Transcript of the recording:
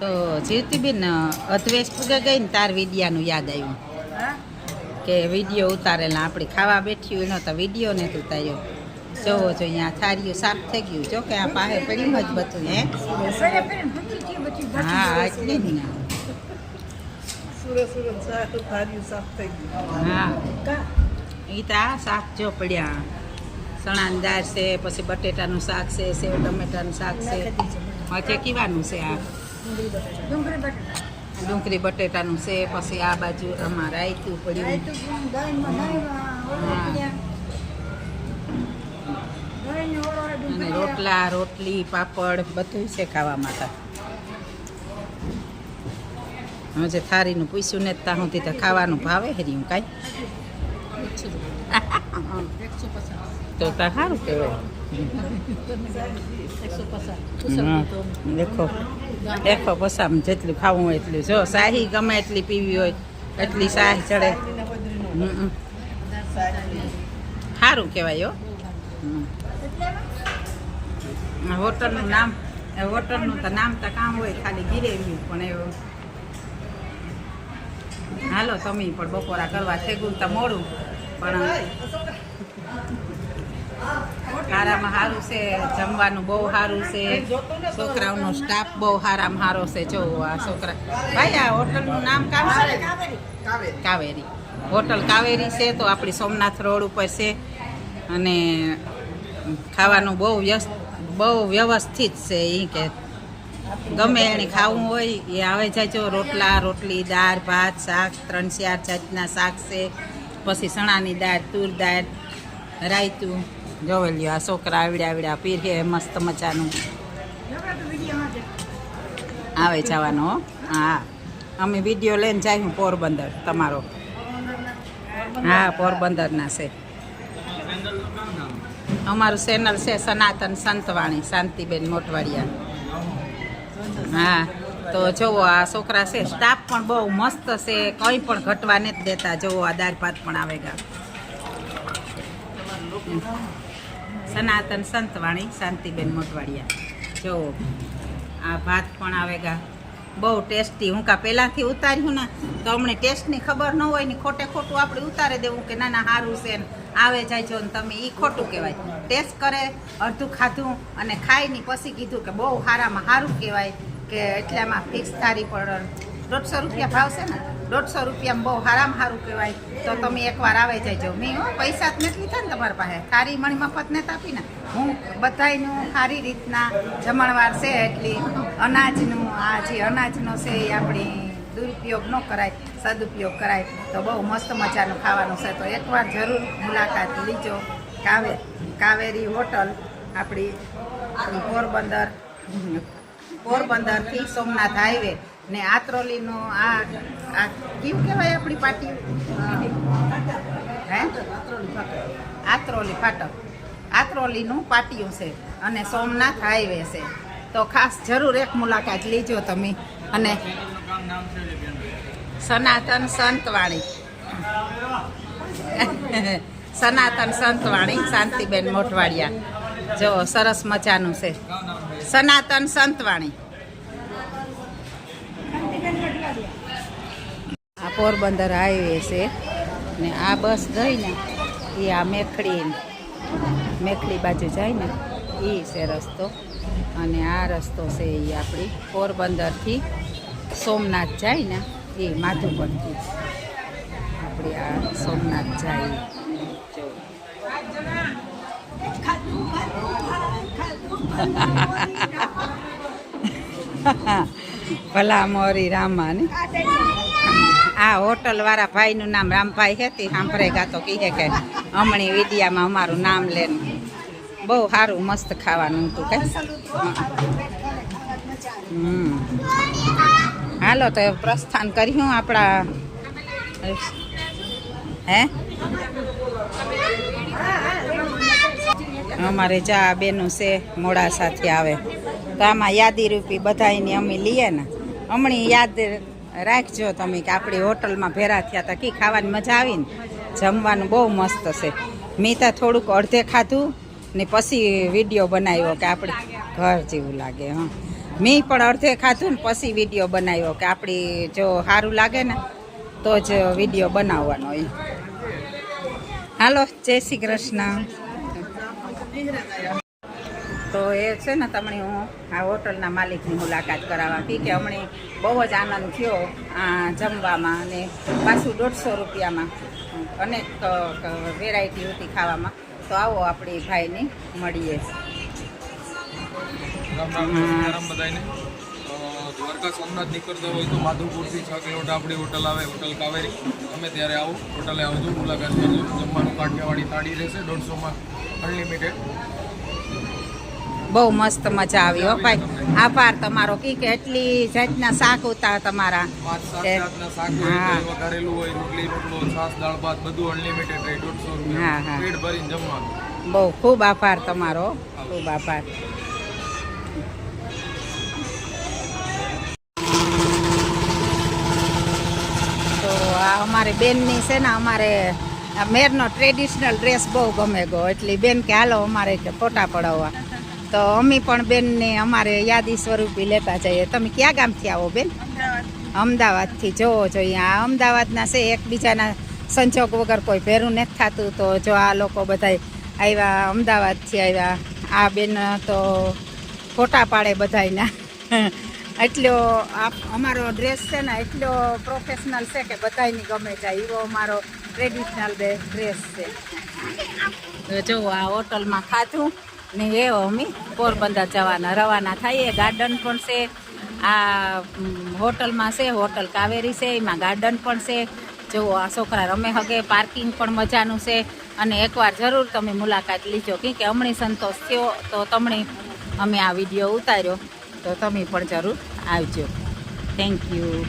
તો જીવતીબેન અધવેશ પૂગે ગઈ ને તાર વિડિયાનું યાદ આવ્યું કે વિડીયો ઉતારેલા આપણે ખાવા બેઠી હોય તો વિડીયો ને ઉતાર્યો જોવો જો અહીંયા થાળીઓ સાફ થઈ ગયું જો કે આ પાસે પડ્યું જ બધું હે હા એટલે જ ને હા એ તો આ શાક જો પડ્યા ચણાની દાળ છે પછી બટેટાનું શાક છે સેવ ટમેટાનું શાક છે હજે કીવાનું છે આ ડુંગળી બટેટાનું છે પછી આ બાજુ અમારે રાયતું પડ્યું અને રોટલા રોટલી પાપડ બધું છે ખાવા માટે હજે થારીનું પૂછ્યું ને ત્યાં સુધી તો ખાવાનું ભાવે હર્યું કાંઈ તો તા સારું કહેવાય દેખો દેખો પસામ જેટલું ખાવું હોય એટલું જો શાહી ગમે એટલી પીવી હોય એટલી શાહી ચડે સારું કહેવાય હો હોટલનું નામ હોટલનું તો નામ તો કામ હોય ખાલી ગીરેવ્યું પણ એવું હાલો તમે પણ બપોરા કરવા થેગું તો મોડું પણ સારામાં સારું છે જમવાનું બહુ સારું છે છોકરાઓનો સ્ટાફ બહુ સારામાં સારો છે જો આ છોકરા ભાઈ આ હોટલનું નામ કામ છે કાવેરી હોટલ કાવેરી છે તો આપણી સોમનાથ રોડ ઉપર છે અને ખાવાનું બહુ વ્યવસ્થિત છે એ કે ગમે એને ખાવું હોય એ આવે જાય જો રોટલા રોટલી દાળ ભાત શાક 3-4 જાતના શાક છે પછી ચણાની દાળ તુર દાળ રાયતું જોવે લ્યો આ છોકરા આવડ્યા પીરે મસ્ત મજાનું આવે જવાનો હા અમે વિડીયો લઈને જાય પોરબંદર તમારો હા પોરબંદરના છે અમારું ચેનલ છે સનાતન સંતવાણી શાંતિબેન મોટવાડિયા હા તો જુઓ આ છોકરા છે સ્ટાફ પણ બહુ મસ્ત છે કંઈ પણ ઘટવા નથી દેતા જુઓ આ દાળ ભાત પણ આવે ગા સનાતન સંતવાણી શાંતિબેન મોટવાડિયા જુઓ આ ભાત પણ આવે ગા બહુ ટેસ્ટી હું કા પહેલાંથી ઉતાર્યું ને તો અમને ટેસ્ટની ખબર ન હોય ને ખોટે ખોટું આપણે ઉતારી દેવું કે ના ના સારું છે ને આવે જાય છો ને તમે એ ખોટું કહેવાય ટેસ્ટ કરે અડધું ખાધું અને ખાઈને પછી કીધું કે બહુ સારામાં સારું કહેવાય કે એટલામાં ફિક્સ થારી પર 150 રૂપિયા ભાવ છે ને 150 રૂપિયામાં બહુ સારામાં સારું કહેવાય તો તમે એકવાર આવે જાયજો મેં પૈસા જ નથી લીધા ને તમારા પાસે થારી મણી મફત નથી આપીને હું બધાયનું સારી રીતના જમણવાર છે એટલી અનાજનું આ જે અનાજનો છે એ આપણી દુરુપયોગ ન કરાય સદુપયોગ કરાય તો બહુ મસ્ત મજાનું ખાવાનું છે તો એકવાર જરૂર મુલાકાત લીજો કાવેરી હોટલ આપણી પોરબંદરથી સોમનાથ હાઈવે ને આત્રોલીનો આ કેવું કહેવાય આપણી પાટી હે આત્રોલી ફાટક આત્રોલીનું પાટિયું છે અને સોમનાથ હાઈવે છે તો ખાસ જરૂર એક મુલાકાત લીજો તમે અને સનાતન સંતવાણી સનાતન સંતવાણી શાંતિબેન મોટવાડિયા જો સરસ મજાનું છે સનાતન સંતવાણી આ પોરબંદર હાઈવે છે ને આ બસ ગઈ ને એ આ મેખડી બાજુ જાય ને એ છે રસ્તો અને આ રસ્તો છે એ આપણી પોરબંદરથી સોમનાથ જાય ને એ માધુપરથી આપણે આ સોમનાથ જાય ભલા મોરી રામા ને આ હોટલવાળા ભાઈનું નામ રામભાઈ હતી સાંભળે ગા તો કહે કે હમણી વિડિયામાં અમારું નામ લે બહુ સારું મસ્ત ખાવાનું હતું કે હાલો તો પ્રસ્થાન કર્યું આપણા હે અમારે જા બેનું છે મોડાસાથી આવે તો આમાં યાદી રૂપી બધાની અમે લઈએ ને હમણાં યાદ રાખજો તમે કે આપણી હોટલમાં ભેરા થયા હતા કે ખાવાની મજા આવી ને જમવાનું બહુ મસ્ત છે મેં તો થોડુંક અડધે ખાધું ને પછી વિડીયો બનાવ્યો કે આપણે ઘર જેવું લાગે હા મેં પણ અડધે ખાધું ને પછી વિડીયો બનાવ્યો કે આપણી જો સારું લાગે ને તો જ વિડીયો બનાવવાનો હોય. હાલો, જય શ્રી કૃષ્ણ. તો એ છે ને તમને હું આ હોટલના માલિકની મુલાકાત કરાવવા કે હમણાં બહુ જ આનંદ થયો આ જમવામાં અને પાછું 150 રૂપિયામાં અનેક વેરાયટી હતી ખાવામાં. તો આવો આપણી ભાઈની મળીએ. રામ બધાને. દ્વારકા સોમનાથ નીકળતા હોય તો માધવપુરથી 6 કિલોમીટર આપણી હોટલ આવે, હોટલ કાવેરી. તમે ત્યારે આવો, હોટલે આવજો, મુલાકાત કરજો. જમવાનું કાઠિયાવાડી થાળી રહેશે 150માં અનલિમિટેડ. બહુ મસ્ત મજા આવી હો ભાઈ. આભાર તમારો કે એટલી જાતના શાક હતા તમારા. 5-7 જાતના શાક હોય, વઘારેલું હોય, રોટલી રોટલો, છાશ, દાળ ભાત બધું અનલિમિટેડ રહે. 150 રૂપિયા પેટ ભરીને જમવાનું. બહુ ખૂબ આભાર તમારો, ખૂબ આભાર. તો આ અમારી બેનની છે ને, અમારે મેરનો ટ્રેડિશનલ ડ્રેસ બહુ ગમે ગયો એટલે બેન કે હાલો અમારે કે ફોટા પડાવવા. તો અમે પણ બેનને અમારે યાદી સ્વરૂપી લેતા જઈએ. તમે ક્યાં ગામથી આવો બેન? અમદાવાદથી. જોવો જોઈએ આ અમદાવાદના છે, એકબીજાના સંજોગ વગર કોઈ ભેરું નથી થતું. તો જો આ લોકો બધા આવ્યા, અમદાવાદથી આવ્યા. આ બેન તો ફોટા પાડે બધાયના. એટલો અમારો ડ્રેસ છે ને એટલો પ્રોફેશનલ છે કે બધાયની ગમે જાય એવો અમારો ટ્રેડિશનલ ડ્રેસ છે. તો જો આ હોટલમાં ખાધું ને એ અમે પોરબંદર જવાના રવાના થઈએ. ગાર્ડન પણ છે આ હોટલમાં, છે હોટલ કાવેરી છે, એમાં ગાર્ડન પણ છે. જો આ છોકરા રમે હગે, પાર્કિંગ પણ મજાનું છે. અને એકવાર જરૂર તમે મુલાકાત લીજો કે હમણાં સંતોષ થયો તો તમને અમે આ વિડીયો ઉતાર્યો તો તમે પણ જરૂર આવજો. Thank you.